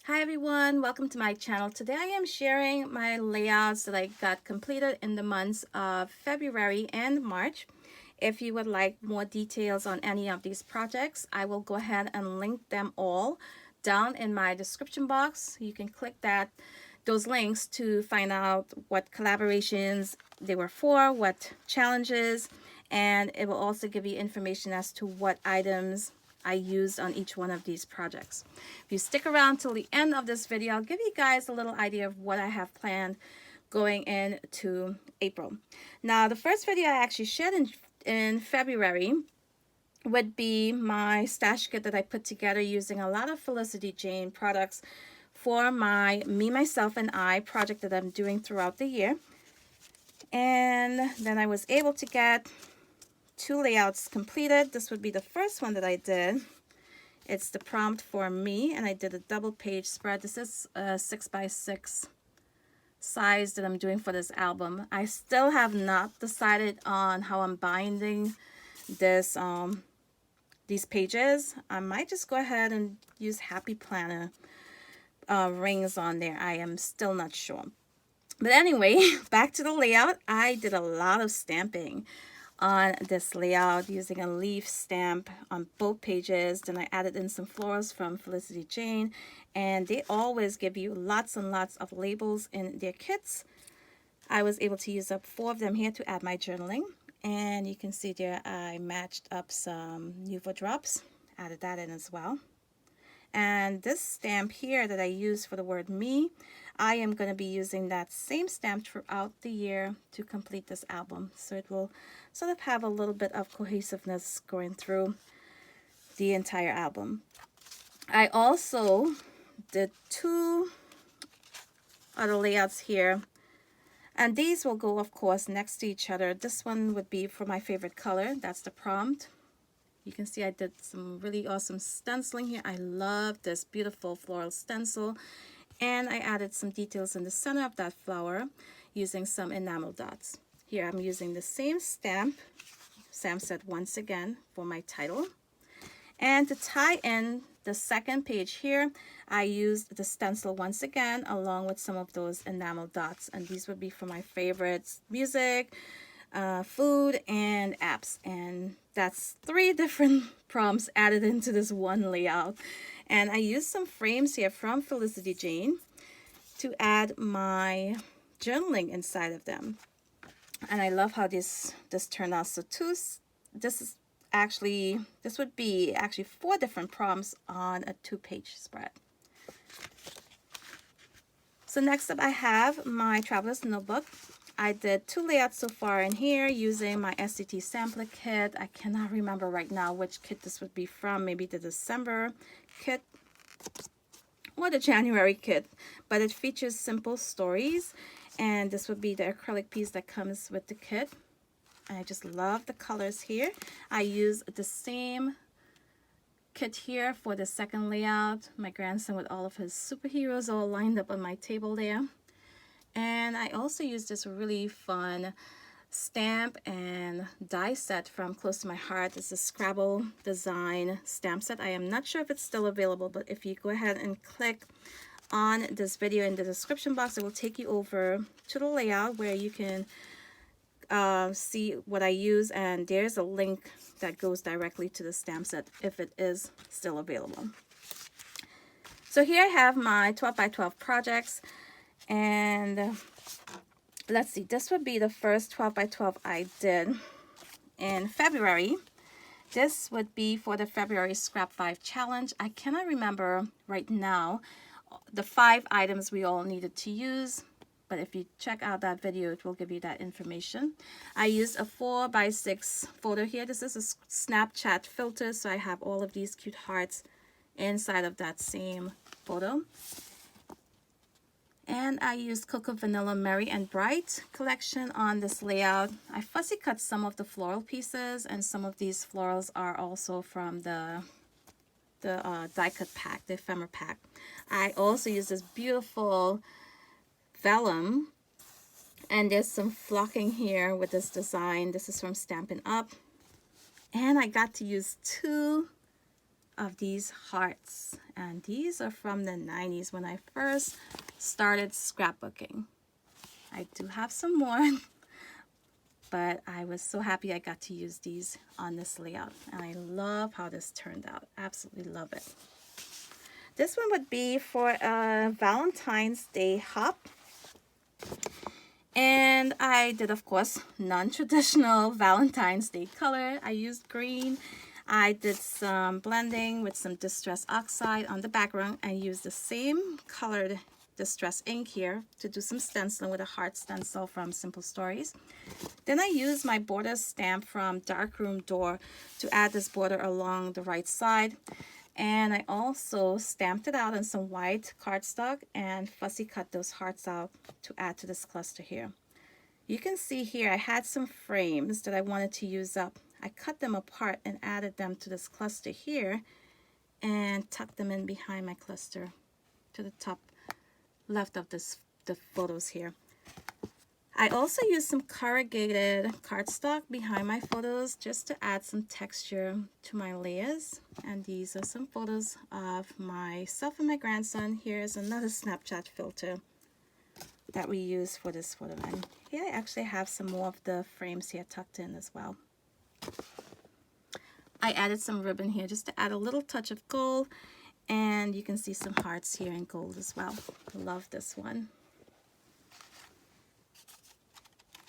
Hi everyone, welcome to my channel. Today I am sharing my layouts that I got completed in the months of February and March. If you would like more details on any of these projects, I will go ahead and link them all down in my description box. You can click those links to find out what collaborations they were for, what challenges, and it will also give you information as to what items I used on each one of these projects. If you stick around till the end of this video, I'll give you guys a little idea of what I have planned going into April. Now, the first video I actually shared in February would be my stash kit that I put together using a lot of Felicity Jane products for my Me, Myself, and I project that I'm doing throughout the year. And then I was able to get 2 layouts completed. This would be the first one that I did. It's the prompt for me, and I did a double page spread. This is a 6x6 size that I'm doing for this album. I still have not decided on how I'm binding this these pages. I might just go ahead and use Happy Planner rings on there. I am still not sure. But anyway, back to the layout. I did a lot of stamping on this layout using a leaf stamp on both pages. Then I added in some florals from Felicity Jane, and they always give you lots and lots of labels in their kits. I was able to use up 4 of them here to add my journaling, and you can see there I matched up some Nuvo drops, added that in as well. And this stamp here that I use for the word me, I am going to be using that same stamp throughout the year to complete this album. So it will sort of have a little bit of cohesiveness going through the entire album. I also did 2 other layouts here. And these will go, of course, next to each other. This one would be for my favorite color. That's the prompt. You can see I did some really awesome stenciling here. I love this beautiful floral stencil. And I added some details in the center of that flower using some enamel dots. Here I'm using the same stamp, Sam said once again, for my title. And to tie in the second page here, I used the stencil once again along with some of those enamel dots. And these would be for my favorites: music, food, and apps. And that's 3 different prompts added into this one layout. And I used some frames here from Felicity Jane to add my journaling inside of them. And I love how this turned out. So this would be actually 4 different prompts on a 2-page spread. So next up I have my Traveler's Notebook. I did 2 layouts so far in here using my SCT sampler kit. I cannot remember right now which kit this would be from, maybe the December kit or the January kit, but it features simple stories, and this would be the acrylic piece that comes with the kit. I just love the colors here. I use the same kit here for the second layout. My grandson with all of his superheroes all lined up on my table there. And I also use this really fun stamp and die set from Close to My Heart. It's a Scrabble design stamp set. I am not sure if it's still available, but if you go ahead and click on this video in the description box, it will take you over to the layout where you can see what I use, and there's a link that goes directly to the stamp set if it is still available. So here I have my 12 by 12 projects, and let's see, this would be the first 12 by 12 I did in February. This would be for the February Scrap 5 challenge. I cannot remember right now the 5 items we all needed to use, but if you check out that video, it will give you that information. I used a 4 by 6 photo here. This is a Snapchat filter, so I have all of these cute hearts inside of that same photo. And I used Cocoa Vanilla Merry and Bright collection on this layout. I fussy cut some of the floral pieces, and some of these florals are also from the die cut pack, the ephemera pack. I also use this beautiful vellum, and there's some flocking here with this design. This is from Stampin' Up, and I got to use 2 of these hearts, and these are from the 90s when I first started scrapbooking. I do have some more, but I was so happy I got to use these on this layout, and I love how this turned out. Absolutely love it. This one would be for a Valentine's Day hop. And I did, of course, non-traditional Valentine's Day color. I used green. I did some blending with some Distress Oxide on the background and used the same colored Distress ink here to do some stenciling with a heart stencil from Simple Stories. Then I used my border stamp from Darkroom Door to add this border along the right side. And I also stamped it out on some white cardstock and fussy cut those hearts out to add to this cluster here. You can see here I had some frames that I wanted to use up. I cut them apart and added them to this cluster here and tucked them in behind my cluster to the top left of the photos here. I also used some corrugated cardstock behind my photos just to add some texture to my layers. And these are some photos of myself and my grandson. Here's another Snapchat filter that we use for this photo. And here I actually have some more of the frames here tucked in as well. I added some ribbon here just to add a little touch of gold. And you can see some hearts here in gold as well. Love this one.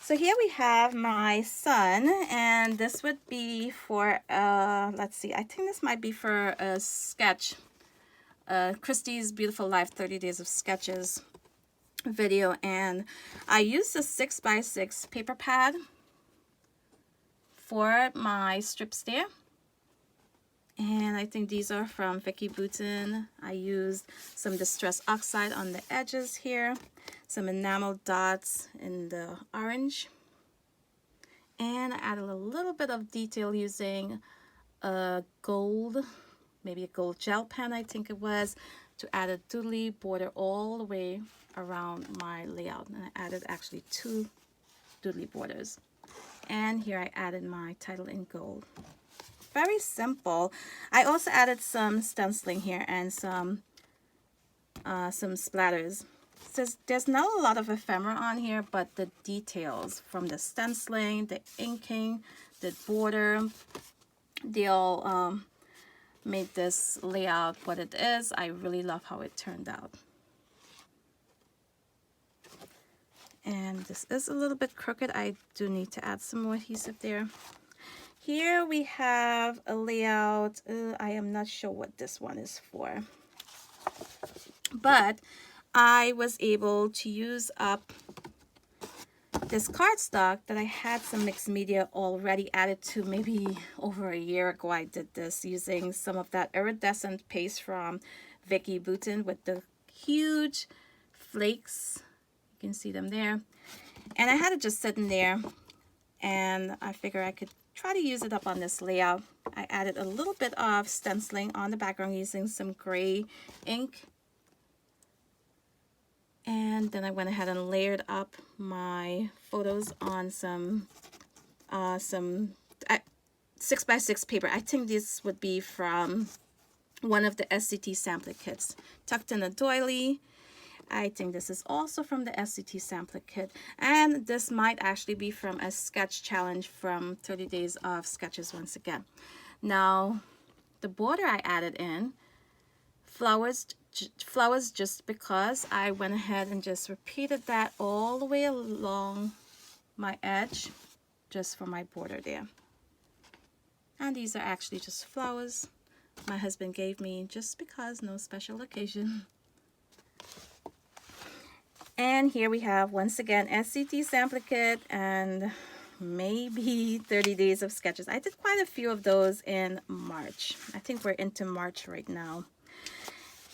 So here we have my son, and this would be for, let's see, I think this might be for a sketch, Christie's Beautiful Life 30 Days of Sketches video, and I used a 6x6 paper pad for my strips there. And I think these are from Vicki Boutin. I used some Distress Oxide on the edges here, some enamel dots in the orange. And I added a little bit of detail using a gold, maybe a gold gel pen, I think it was, to add a doodly border all the way around my layout. And I added actually 2 doodly borders. And here I added my title in gold. Very simple. I also added some stenciling here and some splatters. There's not a lot of ephemera on here, but the details from the stenciling, the inking, the border, they all made this layout what it is. I really love how it turned out. And this is a little bit crooked. I do need to add some more adhesive there. Here we have a layout. I am not sure what this one is for. But I was able to use up this cardstock that I had some mixed media already added to. Maybe over a year ago I did this using some of that iridescent paste from Vicki Boutin with the huge flakes. You can see them there. And I had it just sitting there, and I figured I could try to use it up on this layout. I added a little bit of stenciling on the background using some gray ink. And then I went ahead and layered up my photos on some 6x6 paper. I think this would be from one of the SCT sampler kits. Tucked in a doily. I think this is also from the SCT sampler kit. And this might actually be from a sketch challenge from 30 Days of Sketches once again. Now, the border I added in, flowers just because I went ahead and just repeated that all the way along my edge just for my border there. And these are actually just flowers my husband gave me just because, no special occasion. And here we have, once again, SCT sampler kit and maybe 30 Days of Sketches. I did quite a few of those in March. I think we're into March right now.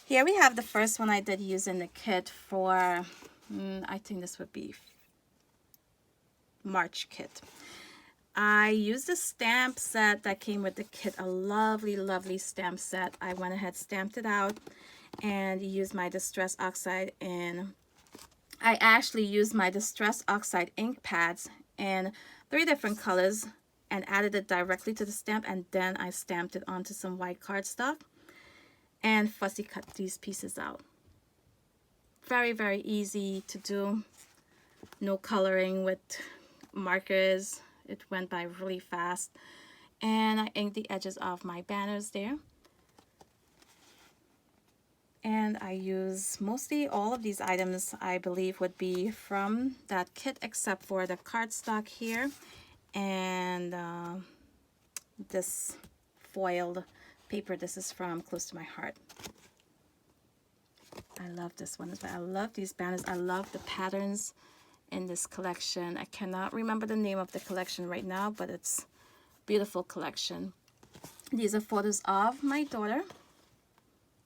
Here we have the first one I did use in the kit for, I think this would be March kit. I used a stamp set that came with the kit, a lovely, lovely stamp set. I went ahead, stamped it out, and used my Distress Oxide in. I actually used my Distress Oxide ink pads in 3 different colors, and added it directly to the stamp, and then I stamped it onto some white cardstock and fussy cut these pieces out. Very, very easy to do. No coloring with markers. It went by really fast. And I inked the edges of my banners there. And I use mostly all of these items, I believe, would be from that kit, except for the cardstock here and this foiled paper. This is from Close to My Heart. I love this one as well. I love these banners. I love the patterns in this collection. I cannot remember the name of the collection right now, but it's a beautiful collection. These are photos of my daughter.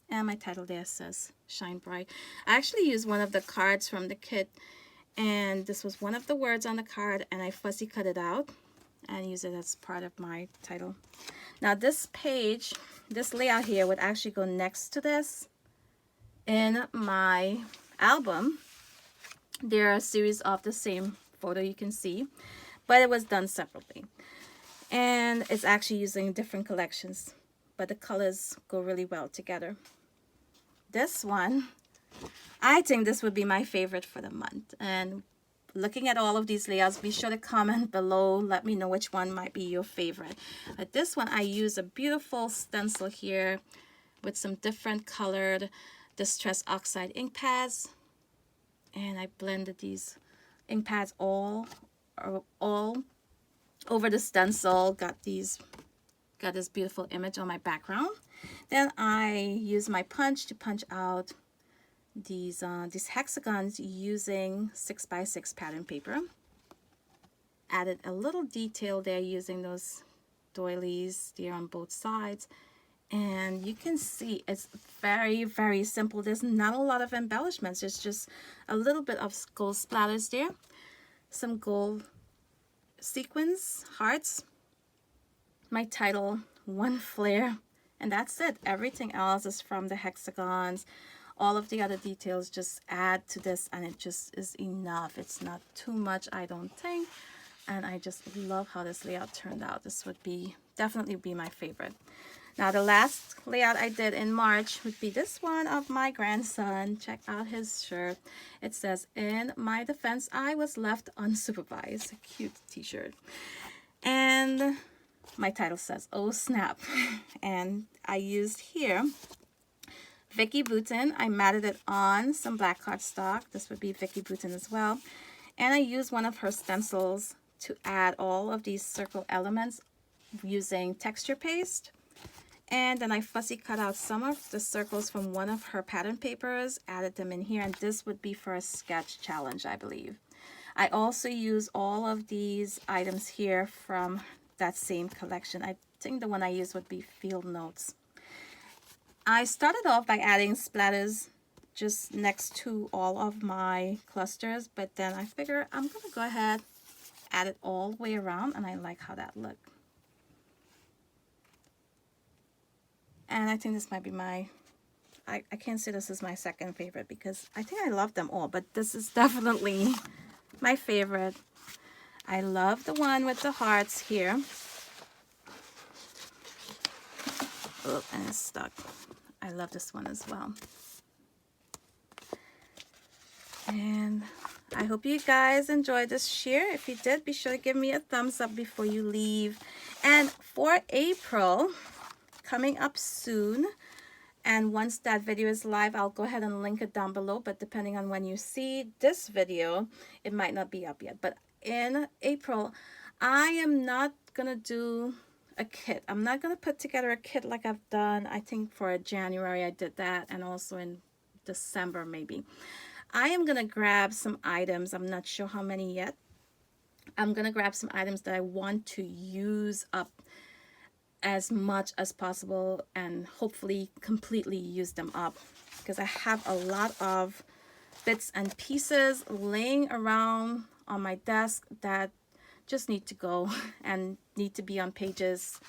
And my title there says Shine Bright. I actually used one of the cards from the kit, and this was one of the words on the card, and I fussy cut it out and use it as part of my title. Now this page, this layout here would actually go next to this in my album. There are a series of the same photo you can see, but it was done separately. And it's actually using different collections, but the colors go really well together. This one, I think this would be my favorite for the month. And looking at all of these layouts, be sure to comment below. Let me know which one might be your favorite. But this one, I use a beautiful stencil here with some different colored Distress Oxide ink pads. And I blended these ink pads all over the stencil. Got this beautiful image on my background. Then I use my punch to punch out these hexagons using 6x6 pattern paper. Added a little detail there using those doilies there on both sides. And you can see it's very, very simple. There's not a lot of embellishments. It's just a little bit of gold splatters there. Some gold sequins, hearts. My title, One Flare. And that's it. Everything else is from the hexagons. All of the other details just add to this, and it just is enough. It's not too much, I don't think. And I just love how this layout turned out. This would definitely be my favorite. Now the last layout I did in March would be this one of my grandson. Check out his shirt. It says, "In my defense, I was left unsupervised." A cute t-shirt. And my title says, "Oh Snap." And I used here Vicky Bouton. I matted it on some black cardstock. This would be Vicky Bouton as well. And I used one of her stencils to add all of these circle elements using texture paste. And then I fussy cut out some of the circles from one of her pattern papers, added them in here, and this would be for a sketch challenge, I believe. I also use all of these items here from that same collection. I think the one I used would be Field Notes. I started off by adding splatters just next to all of my clusters, but then I figure I'm going to go ahead, add it all the way around, and I like how that looked. And I think this might be I can't say this is my second favorite because I think I love them all, but this is definitely my favorite. I love the one with the hearts here. Oh, and it's stuck. I love this one as well. And I hope you guys enjoyed this share. If you did, be sure to give me a thumbs up before you leave. And for April, coming up soon, and once that video is live, I'll go ahead and link it down below, but depending on when you see this video, it might not be up yet. But in April, I am not gonna do a kit. I'm not gonna put together a kit like I've done. I think for January I did that, and also in December maybe. I am gonna grab some items. I'm not sure how many yet. I'm gonna grab some items that I want to use up as much as possible and hopefully completely use them up, because I have a lot of bits and pieces laying around on my desk that just need to go and need to be on pages,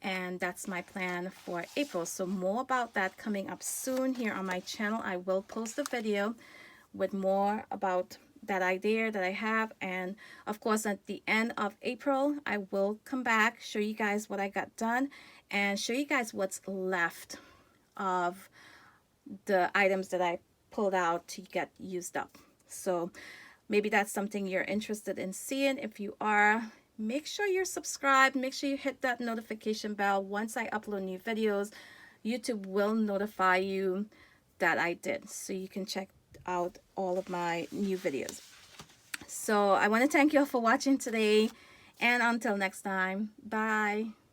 and that's my plan for April. So more about that coming up soon here on my channel. I will post a video with more about that idea that I have. And of course, at the end of April, I will come back, show you guys what I got done, and show you guys what's left of the items that I pulled out to get used up. So maybe that's something you're interested in seeing. If you are, make sure you're subscribed. Make sure you hit that notification bell. Once I upload new videos, YouTube will notify you that I did, so you can check out all of my new videos. So I want to thank you all for watching today, and until next time, bye.